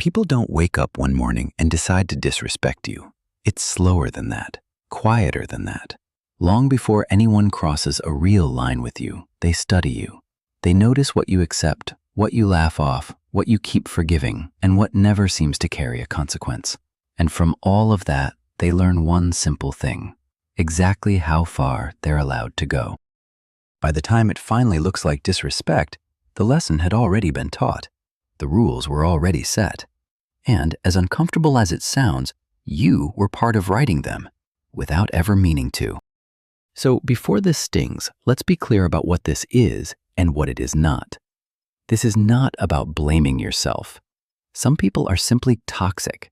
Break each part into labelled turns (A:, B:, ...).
A: People don't wake up one morning and decide to disrespect you. It's slower than that, quieter than that. Long before anyone crosses a real line with you, they study you. They notice what you accept, what you laugh off, what you keep forgiving, and what never seems to carry a consequence. And from all of that, they learn one simple thing: exactly how far they're allowed to go. By the time it finally looks like disrespect, the lesson had already been taught. The rules were already set. And as uncomfortable as it sounds, you were part of writing them, without ever meaning to. So before this stings, let's be clear about what this is and what it is not. This is not about blaming yourself. Some people are simply toxic.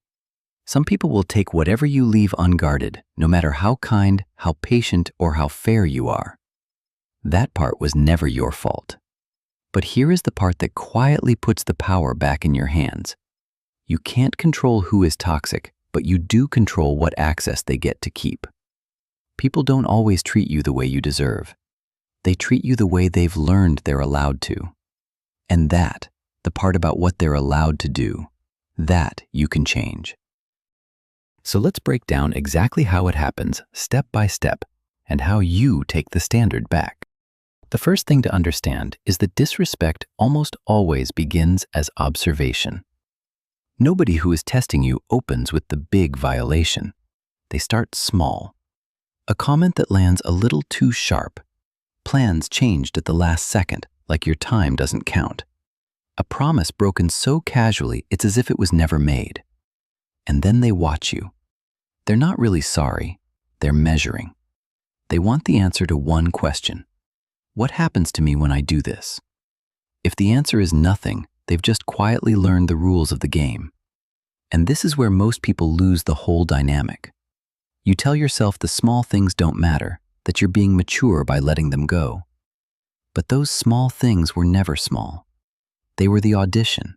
A: Some people will take whatever you leave unguarded, no matter how kind, how patient, or how fair you are. That part was never your fault. But here is the part that quietly puts the power back in your hands. You can't control who is toxic, but you do control what access they get to keep. People don't always treat you the way you deserve. They treat you the way they've learned they're allowed to. And that, the part about what they're allowed to do, that you can change. So let's break down exactly how it happens, step by step, and how you take the standard back. The first thing to understand is that disrespect almost always begins as observation. Nobody who is testing you opens with the big violation. They start small. A comment that lands a little too sharp. Plans changed at the last second, like your time doesn't count. A promise broken so casually it's as if it was never made. And then they watch you. They're not really sorry, they're measuring. They want the answer to one question: what happens to me when I do this? If the answer is nothing, they've just quietly learned the rules of the game. And this is where most people lose the whole dynamic. You tell yourself the small things don't matter, that you're being mature by letting them go. But those small things were never small. They were the audition,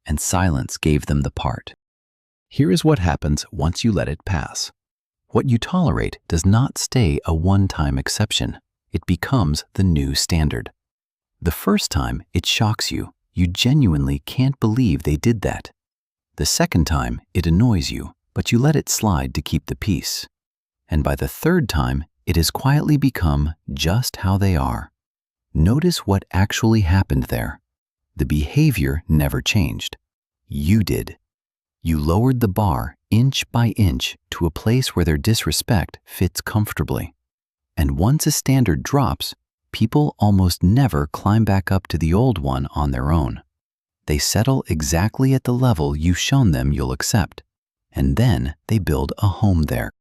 A: and silence gave them the part. Here is what happens once you let it pass. What you tolerate does not stay a one-time exception. It becomes the new standard. The first time, it shocks you. You genuinely can't believe they did that. The second time, it annoys you, but you let it slide to keep the peace. And by the third time, it has quietly become just how they are. Notice what actually happened there. The behavior never changed. You did. You lowered the bar inch by inch to a place where their disrespect fits comfortably. And once a standard drops, people almost never climb back up to the old one on their own. They settle exactly at the level you've shown them you'll accept, and then they build a home there.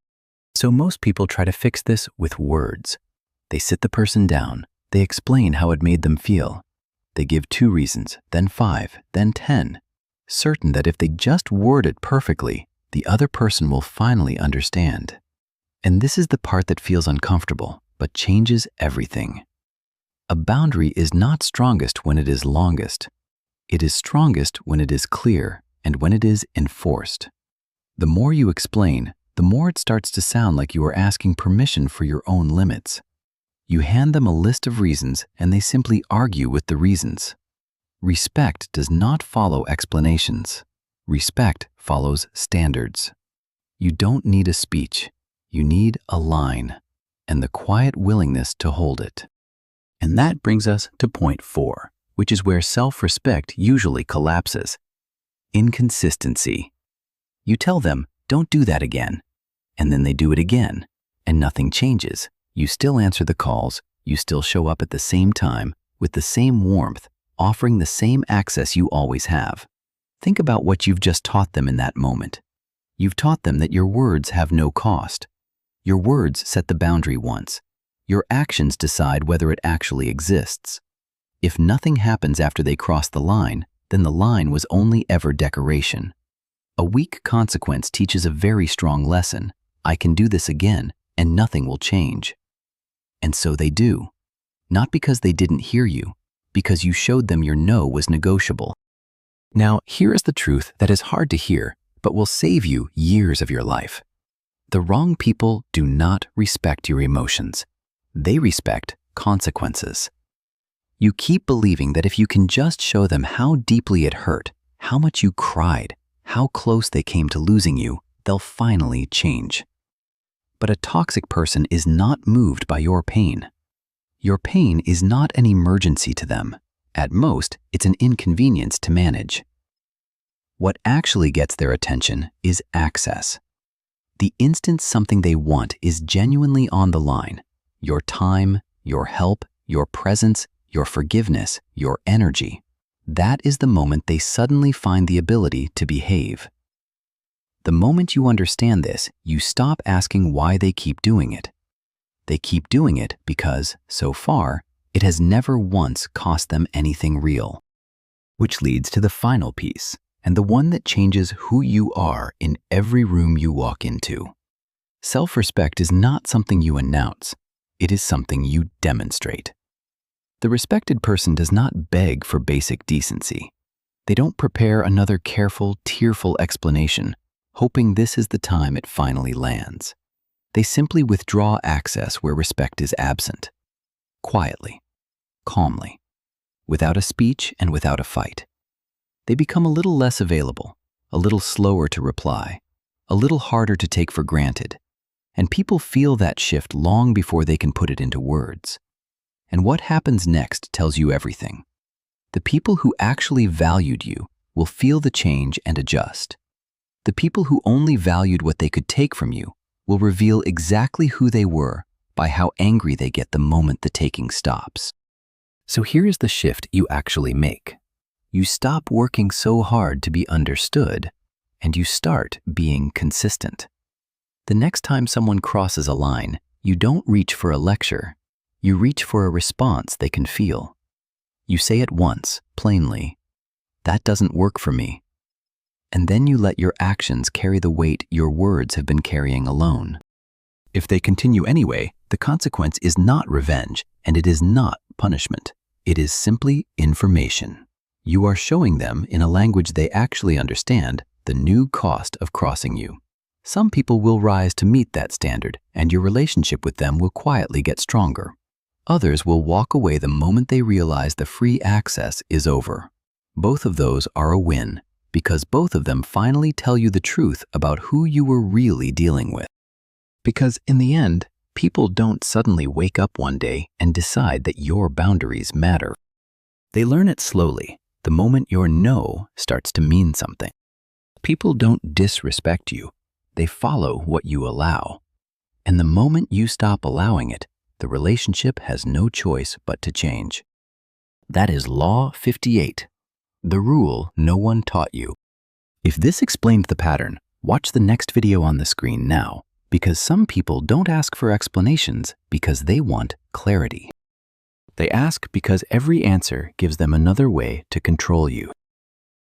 A: So most people try to fix this with words. They sit the person down, they explain how it made them feel. They give 2 reasons, then 5, then 10, certain that if they just word it perfectly, the other person will finally understand. And this is the part that feels uncomfortable, but changes everything. A boundary is not strongest when it is longest. It is strongest when it is clear and when it is enforced. The more you explain, the more it starts to sound like you are asking permission for your own limits. You hand them a list of reasons and they simply argue with the reasons. Respect does not follow explanations. Respect follows standards. You don't need a speech. You need a line and the quiet willingness to hold it. And that brings us to point 4, which is where self-respect usually collapses. Inconsistency. You tell them, don't do that again. And then they do it again, and nothing changes. You still answer the calls, you still show up at the same time, with the same warmth, offering the same access you always have. Think about what you've just taught them in that moment. You've taught them that your words have no cost. Your words set the boundary once. Your actions decide whether it actually exists. If nothing happens after they cross the line, then the line was only ever decoration. A weak consequence teaches a very strong lesson. I can do this again, and nothing will change. And so they do. Not because they didn't hear you, because you showed them your no was negotiable. Now, here is the truth that is hard to hear, but will save you years of your life. The wrong people do not respect your emotions. They respect consequences. You keep believing that if you can just show them how deeply it hurt, how much you cried, how close they came to losing you, they'll finally change. But a toxic person is not moved by your pain. Your pain is not an emergency to them. At most, it's an inconvenience to manage. What actually gets their attention is access. The instant something they want is genuinely on the line, your time, your help, your presence, your forgiveness, your energy, that is the moment they suddenly find the ability to behave. The moment you understand this, you stop asking why they keep doing it. They keep doing it because, so far, it has never once cost them anything real. Which leads to the final piece, and the one that changes who you are in every room you walk into. Self-respect is not something you announce. It is something you demonstrate. The respected person does not beg for basic decency. They don't prepare another careful, tearful explanation, hoping this is the time it finally lands. They simply withdraw access where respect is absent. Quietly, calmly, without a speech and without a fight. They become a little less available, a little slower to reply, a little harder to take for granted, and people feel that shift long before they can put it into words. And what happens next tells you everything. The people who actually valued you will feel the change and adjust. The people who only valued what they could take from you will reveal exactly who they were by how angry they get the moment the taking stops. So here is the shift you actually make. You stop working so hard to be understood, and you start being consistent. The next time someone crosses a line, you don't reach for a lecture. You reach for a response they can feel. You say it once, plainly, "That doesn't work for me." And then you let your actions carry the weight your words have been carrying alone. If they continue anyway, the consequence is not revenge, and it is not punishment. It is simply information. You are showing them, in a language they actually understand, the new cost of crossing you. Some people will rise to meet that standard, and your relationship with them will quietly get stronger. Others will walk away the moment they realize the free access is over. Both of those are a win, because both of them finally tell you the truth about who you were really dealing with. Because in the end, people don't suddenly wake up one day and decide that your boundaries matter. They learn it slowly, the moment your no starts to mean something. People don't disrespect you, they follow what you allow. And the moment you stop allowing it, the relationship has no choice but to change. That is Law 58, the rule no one taught you. If this explained the pattern, watch the next video on the screen now, because some people don't ask for explanations because they want clarity. They ask because every answer gives them another way to control you.